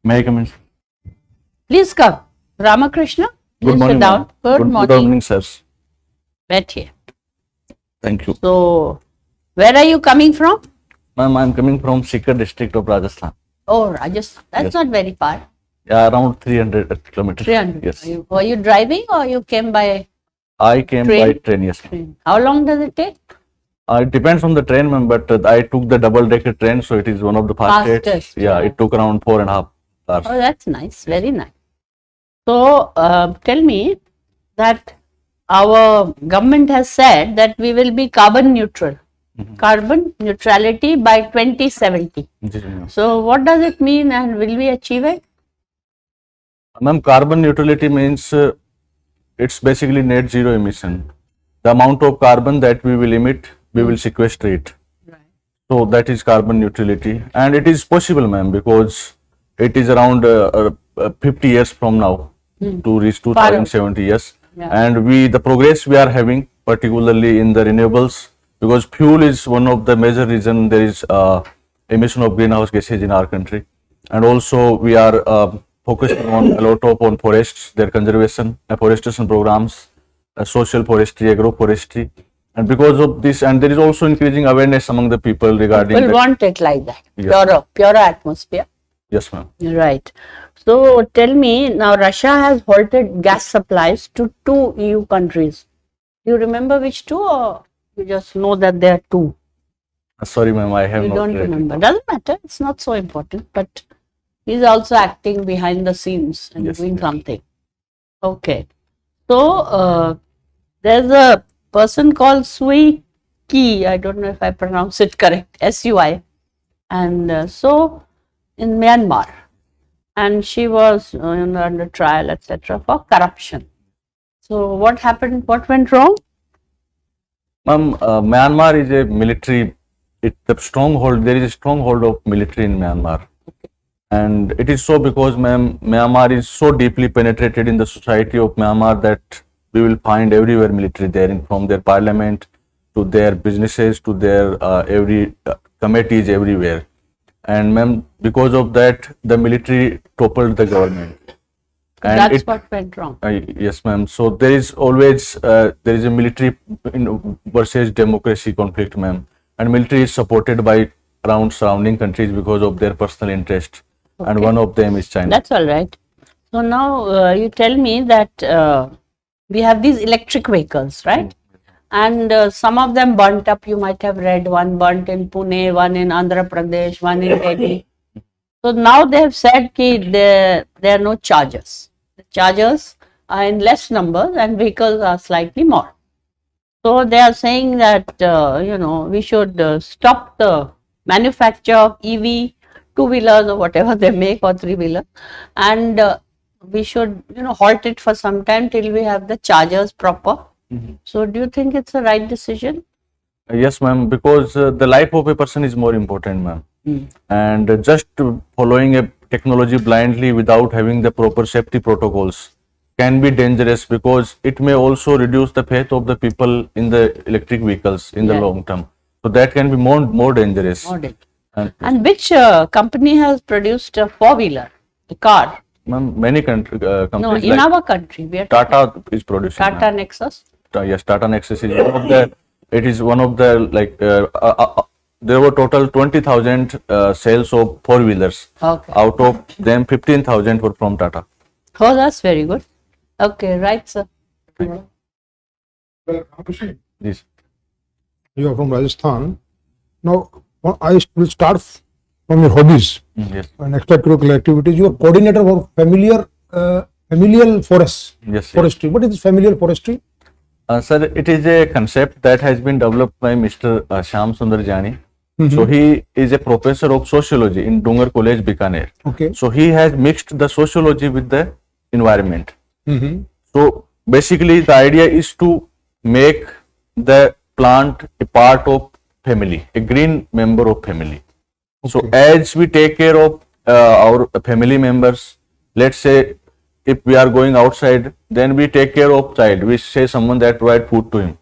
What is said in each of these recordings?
May I come in? Please come. Ramakrishna, Good please morning, sit down. ma'am. Good morning. Good morning, sirs. Bet here. Thank you. So, where are you coming from? Ma'am, I am coming from Sikar district of Rajasthan. Oh, Rajasthan. That's Yes. not very far. Yeah, around 300 kilometers. 300. Yes. Were you driving or you came by I came Train? by train, yes. train? How long does it take? It depends on the train, ma'am, but I took the double-decker train, so it is one of the fastest. Fastest, Yeah, yeah. it took around 4.5 hours. Oh, that's nice. Very nice. So, tell me that our government has said that we will be carbon neutral. Carbon neutrality by 2070. Yes, ma'am. So, what does it mean and will we achieve it? Ma'am, carbon neutrality means it's basically net zero emission. The amount of carbon that we will emit, we will sequester it. Right. So that is carbon neutrality, and it is possible, ma'am, because it is around 50 years from now to reach 2070 years. Yeah. And the progress we are having, particularly in the renewables, because fuel is one of the major reason there is emission of greenhouse gases in our country, and also we are focusing on a lot on forests, their conservation, afforestation programs, social forestry, agroforestry. And because of this, and there is also increasing awareness among the people regarding We'll want it like that. Yes. Purer atmosphere. Yes, ma'am. Right. So tell me, now Russia has halted gas supplies to 2 EU countries. Do you remember which two, or you just know that there are 2? Sorry, ma'am, I have You not don't read it. remember. Doesn't matter. It's not so important. But he's also acting behind the scenes and Yes, doing yes. something. Okay. So there's a person called Sui Ki. I don't know if I pronounce it correct. SUI. And so in Myanmar. And she was under trial, etc., for corruption. So what happened? What went wrong? Ma'am, Myanmar is a military, the stronghold, there is a stronghold of military in Myanmar. And it is so because, ma'am, Myanmar is so deeply penetrated in the society of Myanmar that we will find everywhere military there, from their parliament to their businesses to their every committees everywhere. And ma'am, because of that, the military toppled the government. And That's what went wrong. Yes, ma'am. So there is always there is a military versus democracy conflict, ma'am, and military is supported by around surrounding countries because of their personal interest, and one of them is China. That's all right. So now you tell me that we have these electric vehicles, right? And some of them burnt up. You might have read one burnt in Pune, one in Andhra Pradesh, one in Delhi. So now they have said that there are no chargers. The chargers are in less numbers and vehicles are slightly more. So they are saying that we should stop the manufacture of EV, 2-wheelers or whatever they make, or 3-wheeler, and we should halt it for some time till we have the chargers proper. So do you think it's the right decision? Yes, ma'am, because the life of a person is more important, ma'am. And just following a technology blindly without having the proper safety protocols can be dangerous, because it may also reduce the faith of the people in the electric vehicles in the long term. So that can be more dangerous. And which company has produced a 4-wheeler, a car? Ma'am, many companies No, in like our country, we are Tata is producing. Tata Nexus. Yes, Tata Nexus is one of the. It is one of the there were total 20,000 sales of 4-wheelers. Okay. Out of them, 15,000 were from Tata. Oh, that's very good. Okay, right, sir. Well, Ramakrishna, Yes. you are from Rajasthan. Now, I will start from your hobbies Yes. and extracurricular activities. You are coordinator for familial forests. Yes. Forestry. What is familial forestry? Sir, it is a concept that has been developed by Mr. Shyam Sundar Jani. So he is a professor of sociology in Dungar College, Bikaner. Okay. So he has mixed the sociology with the environment. So basically the idea is to make the plant a part of family, a green member of family. So as we take care of our family members, let's say if we are going outside, then we take care of child. We say someone that provide food to him.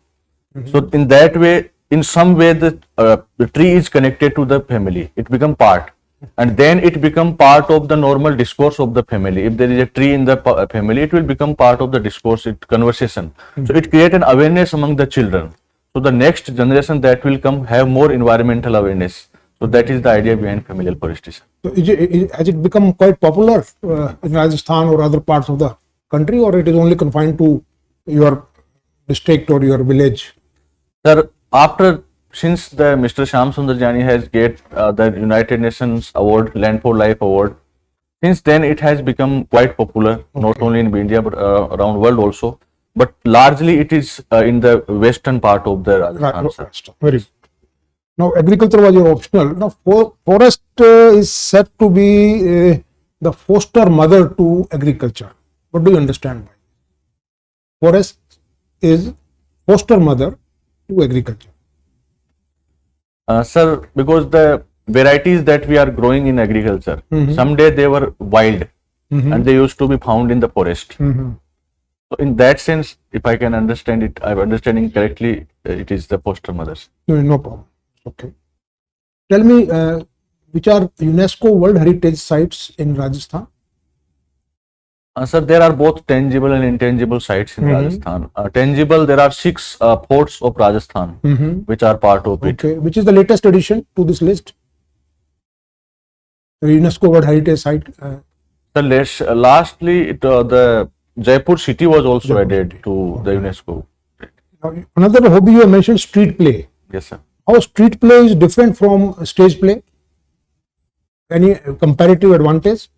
So in that way, in some way, the tree is connected to the family. It become part. and then it become part of the normal discourse of the family. If there is a tree in the family, it will become part of the discourse, conversation. So it create an awareness among the children. So the next generation that will come have more environmental awareness. So that is the idea behind familial forestation. So has it become quite popular in Rajasthan or other parts of the country, or it is only confined to your district or your village? Sir, since the Mr. Shyam Sundar Jani has get the United Nations Award, Land for Life Award, since then it has become quite popular, not only in India but around world also. But largely it is in the western part of the Rajasthan. Sir. Very good. Now, agriculture was your optional. Now, forest is said to be the foster mother to agriculture. What do you understand by it? Forest is foster mother to agriculture. Sir, because the varieties that we are growing in agriculture, someday they were wild and they used to be found in the forest. So in that sense, if I can understand it, I'm understanding correctly, it is the foster mothers. No problem. Okay. Tell me, which are UNESCO World Heritage Sites in Rajasthan? Sir, there are both tangible and intangible sites in Rajasthan. Tangible, there are 6 forts of Rajasthan, which are part of it. Okay. Which is the latest addition to this list? The UNESCO World Heritage Site? Lastly, the Jaipur city was also added to the UNESCO. Now, another hobby you have mentioned, street play. Yes, sir. How street play is different from stage play? Any comparative advantage?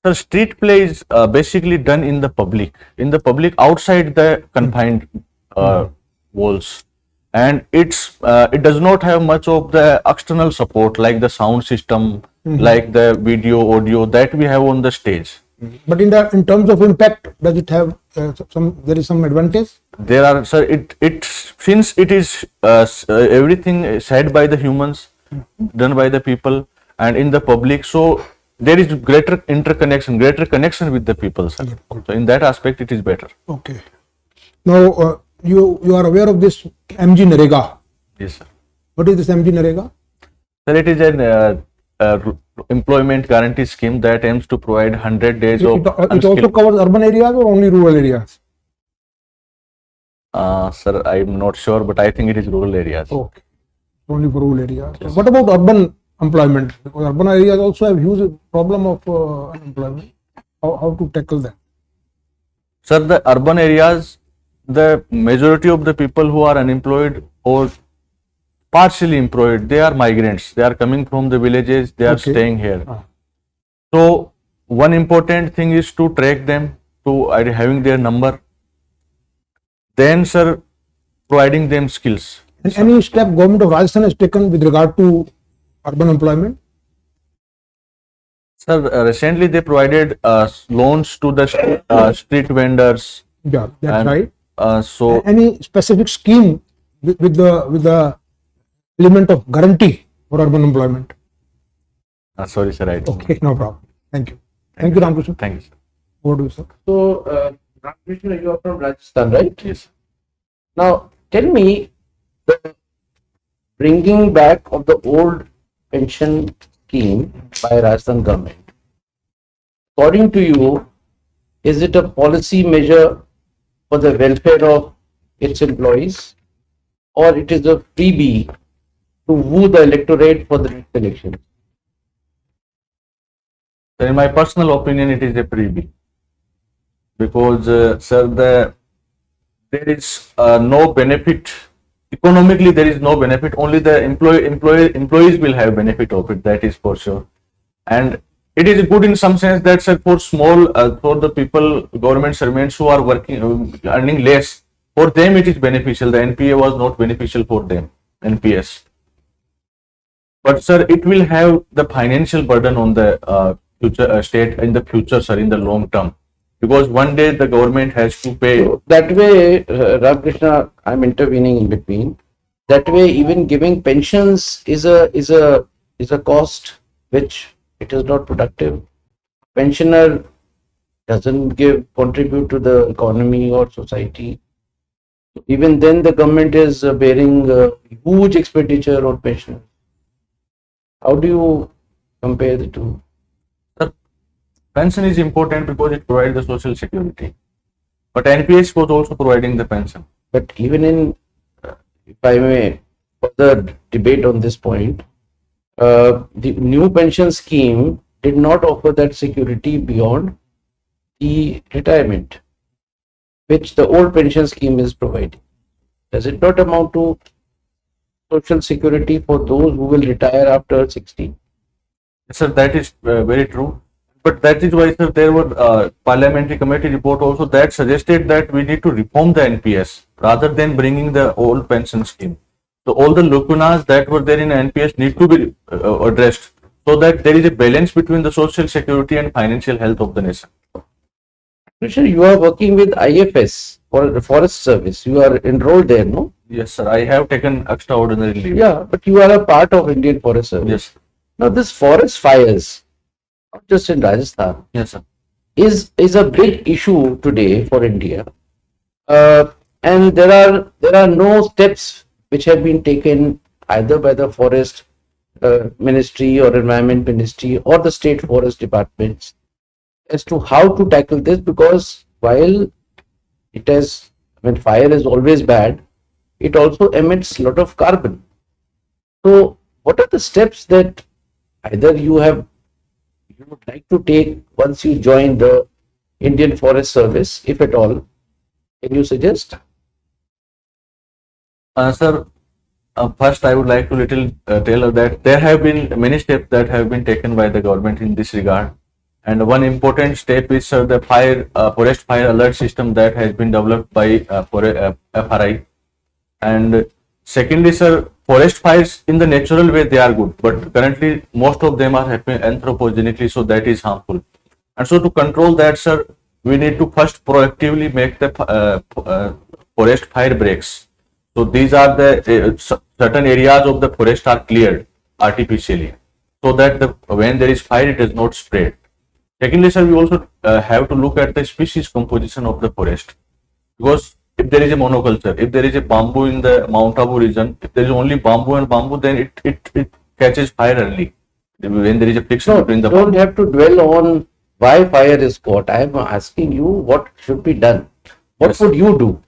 Sir, street play is basically done in the public outside the confined walls, and it does not have much of the external support like the sound system, like the video, audio that we have on the stage. But in terms of impact, does it have there is some advantage? There are, sir. Since it is everything said by the humans, done by the people, and in the public, so there is greater connection with the people, sir. So in that aspect, it is better. Okay. Now you are aware of this MG Narega? Yes, sir. What is this MG Narega? Sir, it is an employment guarantee scheme that aims to provide 100 days of. It also covers urban areas or only rural areas? Sir, I am not sure, but I think it is rural areas. Okay, only for rural areas. Yes. What about urban employment? Because urban areas also have huge problem of unemployment. How to tackle that? Sir, the urban areas, the majority of the people who are unemployed or partially employed, they are migrants. They are coming from the villages. They are staying here. So one important thing is to track them, to having their number. Then, sir, providing them skills. And any step government of Rajasthan has taken with regard to urban employment? Sir, recently they provided loans to the street vendors. Yeah, that's right. So any specific scheme with the element of guarantee for urban employment? Sorry, sir. Okay, no problem. Thank you. Thank you, Ramkrishna. Thank you, sir. Over to you, sir. So, Ramkrishna, you are from Rajasthan, right? Yes. Now, tell me the bringing back of the old pension scheme by Rajasthan government. According to you, is it a policy measure for the welfare of its employees, or it is a freebie to woo the electorate for the next election? So in my personal opinion, it is a freebie. Because, sir, there is no benefit. Economically, there is no benefit. Only the employees will have benefit of it. That is for sure. And it is good in some sense that, sir, for for the people, government servants who are working, earning less, for them it is beneficial. The NPA was not beneficial for them, NPS. But, sir, it will have the financial burden on the future state in the future, sir, in the long term. Because one day the government has to pay. So that way, Ramkrishna, I'm intervening in between. That way, even giving pensions is a cost which it is not productive. Pensioner doesn't contribute to the economy or society. Even then, the government is bearing huge expenditure on pensioners. How do you compare the two? Sir, pension is important because it provides the social security. But NPS was also providing the pension. But even in, if I may further debate on this point, the new pension scheme did not offer that security beyond the retirement, which the old pension scheme is providing. Does it not amount to social security for those who will retire after 60? Yes, sir, that is very true. But that is why, sir, there were parliamentary committee report also that suggested that we need to reform the NPS rather than bringing the old pension scheme. So all the lacunas that were there in NPS need to be addressed so that there is a balance between the social security and financial health of the nation. Krishna, you are working with IFS for the Forest Service. You are enrolled there, no? Yes, sir, I have taken extraordinary leave. Yeah, but you are a part of Indian Forest Service. Yes, Now, this forest fires, not just in Rajasthan, yes, sir. is a big issue today for India, and there are no steps which have been taken either by the Forest Ministry or Environment Ministry or the state forest departments as to how to tackle this, because while it has, when fire is always bad, it also emits a lot of carbon. So, what are the steps that either you would like to take once you join the Indian Forest Service, if at all? Can you suggest? Sir, first I would like to tell that there have been many steps that have been taken by the government in this regard. And one important step is the forest fire alert system that has been developed by FRI. And secondly, sir, forest fires in the natural way, they are good, but currently most of them are happening anthropogenically, so that is harmful. And so to control that, sir, we need to first proactively make the forest fire breaks. So these are the certain areas of the forest are cleared artificially, so that when there is fire, it is not spread. Secondly, sir, we also have to look at the species composition of the forest, because if there is a monoculture, if there is a bamboo in the Mount Abu region, if there is only bamboo and bamboo, then it catches fire early. When there is a friction No, between the don't bamboo. have to dwell on why fire is caught. I am asking you what should be done. What Yes. would you do?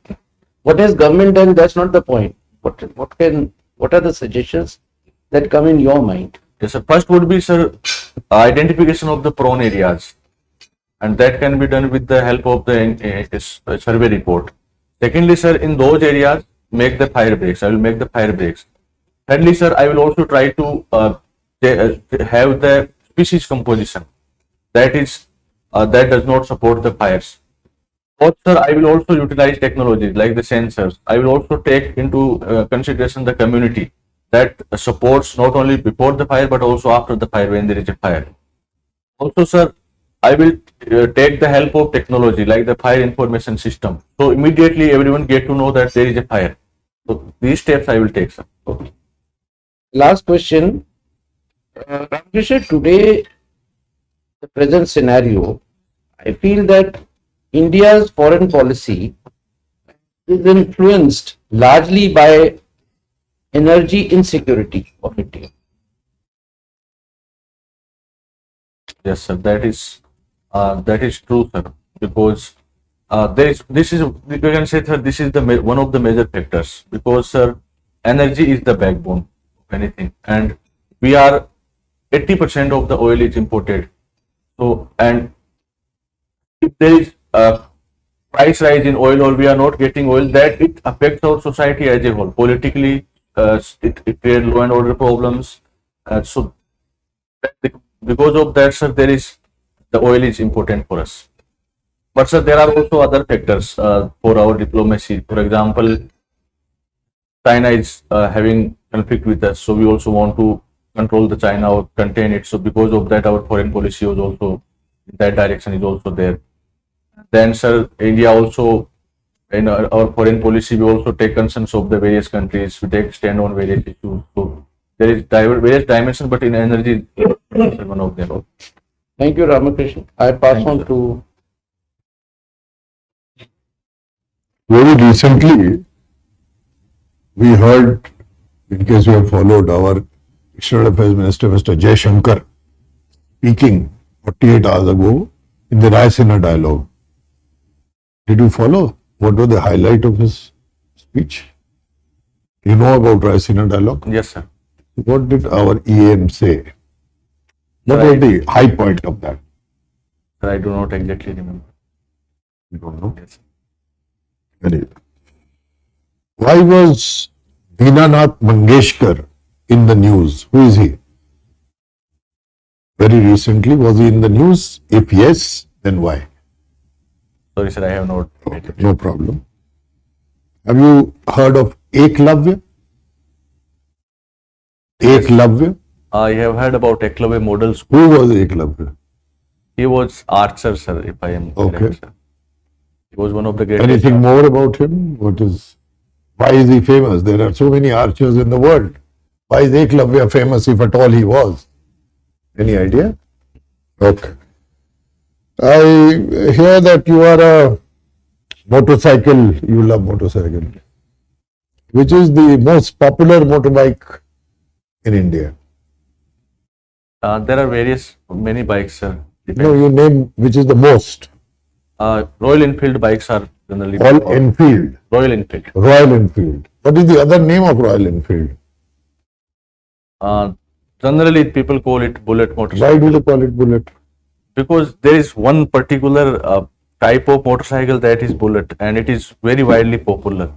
What has government done? That's not the point. What are the suggestions that come in your mind? Yes, sir. First would be, sir, identification of the prone areas, and that can be done with the help of the survey report. Secondly, sir, in those areas, make the fire breaks. I will make the fire breaks. Thirdly, sir, I will also try to have the species composition that does not support the fires. Fourth, sir, I will also utilize technologies like the sensors. I will also take into consideration the community that supports not only before the fire but also after the fire when there is a fire. Also, sir, I will take the help of technology like the fire information system. So immediately everyone get to know that there is a fire. So these steps I will take, sir. Okay. Last question. Ramkrishna, today, the present scenario, I feel that India's foreign policy is influenced largely by energy insecurity of India. Yes, sir. That is true, sir. Because we can say, sir, this is one of the major factors. Because, sir, energy is the backbone of anything, and we are 80% of the oil is imported. So, and if there is a price rise in oil or we are not getting oil, that it affects our society as a whole. Politically, it creates law and order problems. So because of that, sir, the oil is important for us. But, sir, there are also other factors for our diplomacy. For example, China is having conflict with us, so we also want to control the China or contain it. So because of that, our foreign policy was also in that direction is also there. Then, sir, India also, in our foreign policy, we also take concerns of the various countries. We take stand on various issues. So there is various dimensions, but in energy, is one of them. Thank you, Ramakrishna. I pass on to. Very recently, we heard, in case you have followed, our External Affairs Minister, Mr. Jaishankar, speaking 48 hours ago in the Raisina dialogue. Did you follow? What was the highlight of his speech? You know about Raisina dialogue? Yes, sir. What did our EAM say? What was the high point of that? Sir, I do not exactly remember. You don't know? Yes. Anyway. Why was Dinanath Mangeshkar in the news? Who is he? Very recently, was he in the news? If yes, then why? Sorry, sir, I have not. Okay, no problem. Have you heard of Eklavya? Eklavya? I have heard about Eklavya Model School. Who was Eklavya? He was archer, sir, if I am Okay. correct, sir. He was one of the greatest. Anything more about him? Why is he famous? There are so many archers in the world. Why is Eklavya famous if at all he was? Any idea? Okay. I hear that you are a motorcycle, you love motorcycle. Which is the most popular motorbike in India? There are many bikes, sir. No, you name which is the most. Royal Enfield bikes are generally. All Enfield. Royal Enfield. Royal Enfield. What is the other name of Royal Enfield? Generally, people call it bullet motorcycle. Why do they call it bullet? Because there is one particular type of motorcycle that is bullet, and it is very widely popular.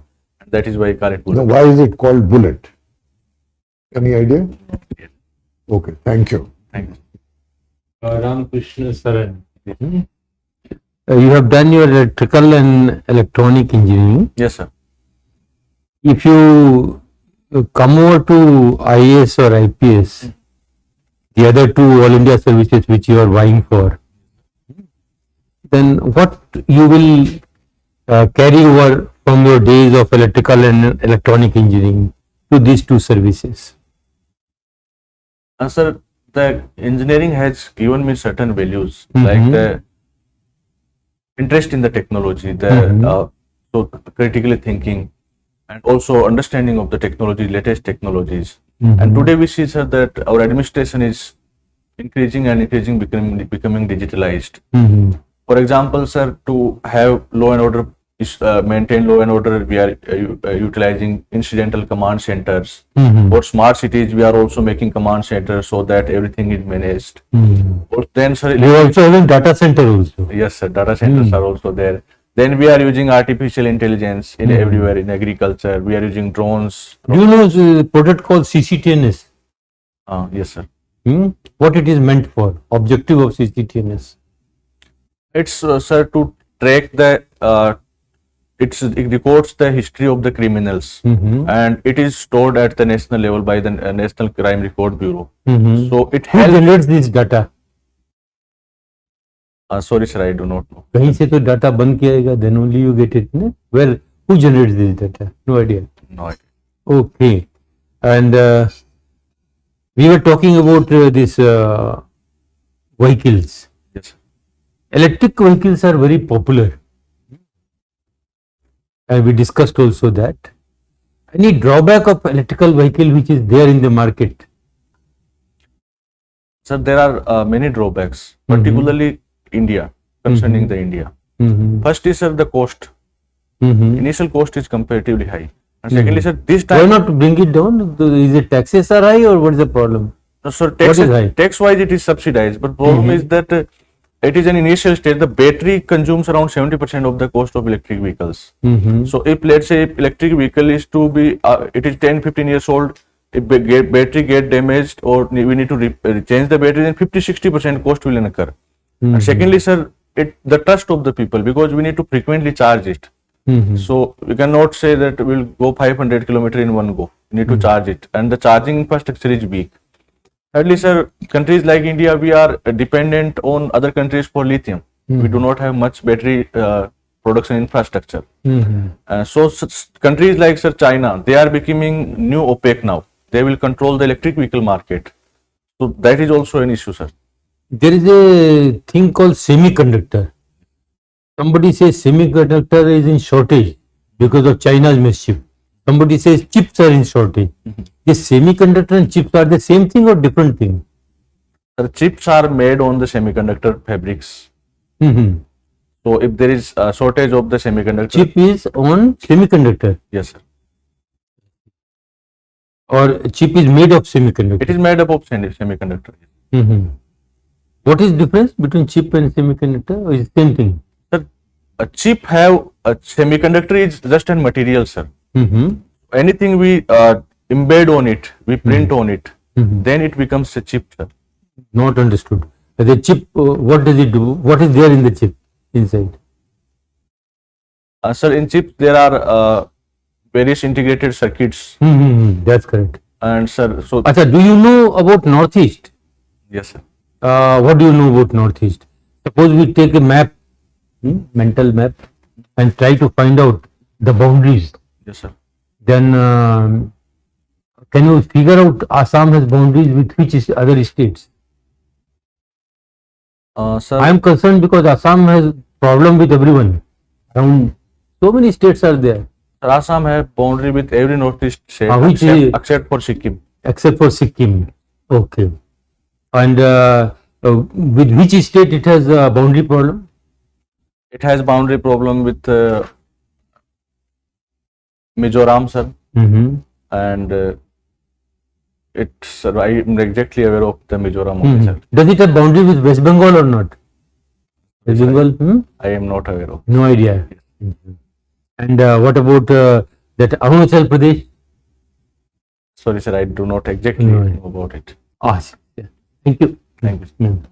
That is why I call it bullet. No, why is it called bullet? Any idea? Okay, thank you. Thank you. RAMKRISHNA Saran. You have done your electrical and electronic engineering. Yes, sir. If you come over to IAS or IPS, the other two All India services which you are vying for, then what you will carry over from your days of electrical and electronic engineering to these two services? Sir, the engineering has given me certain values, Mhm. like the interest in the technology, the so critically thinking, and also understanding of the technology, latest technologies. And today we see, sir, that our administration is increasing, becoming digitalized. For example, sir, to have law and order, maintain law and order, we are utilizing incidental command centers. For smart cities, we are also making command centers so that everything is managed. Or then, sir, You also have a data center also. yes, sir, data centers are also there. Then we are using artificial intelligence in everywhere in agriculture. We are using drones. Do you know the product called CCTNS? Yes, sir. What it is meant for? Objective of CCTNS? It's sir, to track the it records the history of the criminals, and it is stored at the national level by the National Crime Record Bureau. So it Who helps. generates this data? Sorry, sir, I do not know. कहीं से तो data बंद किया जाएगा, then only you get it. No? Well, who generates this data? No idea. No idea. Okay. And we were talking about these vehicles. Yes, sir. Electric vehicles are very popular. And we discussed also that. Any drawback of electrical vehicle which is there in the market? Sir, there are many drawbacks, particularly India, concerning the India. First is, sir, the cost. Initial cost is comparatively high. And secondly, sir, this Why time. not bring it down? Is it taxes are high or what is the problem? No, sir, What is high? tax-wise it is subsidized, but problem is that it is an initial stage. The battery consumes around 70% of the cost of electric vehicles. So if, let's say, electric vehicle is to be, it is 10-15 years old, if battery get damaged or we need to change the battery, then 50-60% cost will occur. And secondly, sir, the trust of the people, because we need to frequently charge it. So we cannot say that we'll go 500 kilometers in one go. We need to charge it, and the charging infrastructure is weak. Thirdly, sir, countries like India, we are dependent on other countries for lithium. We do not have much battery production infrastructure. So countries like, sir, China, they are becoming new OPEC now. They will control the electric vehicle market. So that is also an issue, sir. There is a thing called semiconductor. Somebody says semiconductor is in shortage because of China's mischief. Somebody says chips are in shortage. Is semiconductor and chips are the same thing or different thing? The chips are made on the semiconductor fabrics. Mm-hmm. So if there is a shortage of the semiconductor, Chip is on semiconductor, yes, sir. or chip is made of semiconductor. It is made up of semiconductor. Mm-hmm. What is difference between chip and semiconductor? Or is it same thing? Sir, a chip have a semiconductor is just a material, sir. Mm-hmm. Anything we embed on it, we print on it, then it becomes a chip, sir. Not understood. The chip, what does it do? What is there in the chip inside? Sir, in chip there are various integrated circuits, Mm-hmm. That's correct. and sir, so Acha, do you know about Northeast? yes, sir. What do you know about Northeast? Suppose we take a map, mental map, and try to find out the boundaries. Yes, sir. Then can you figure out Assam has boundaries with which other states? Sir, I am concerned because Assam has problem with everyone. Around so many states are there, Assam have boundary with every northeast state which is- except for Sikkim. except for Sikkim. Okay. And with which state it has a boundary problem? It has boundary problem with Mizoram, sir, Mm-hmm. and it's I am exactly aware of the Mizoram only, sir. Does it have boundary with West Bengal or not? West Bengal? I am not aware of. No idea. And what about that Arunachal Pradesh? Sorry, sir, I do not exactly No. know about it. Ah, yeah. Thank you. Thank you. Mm.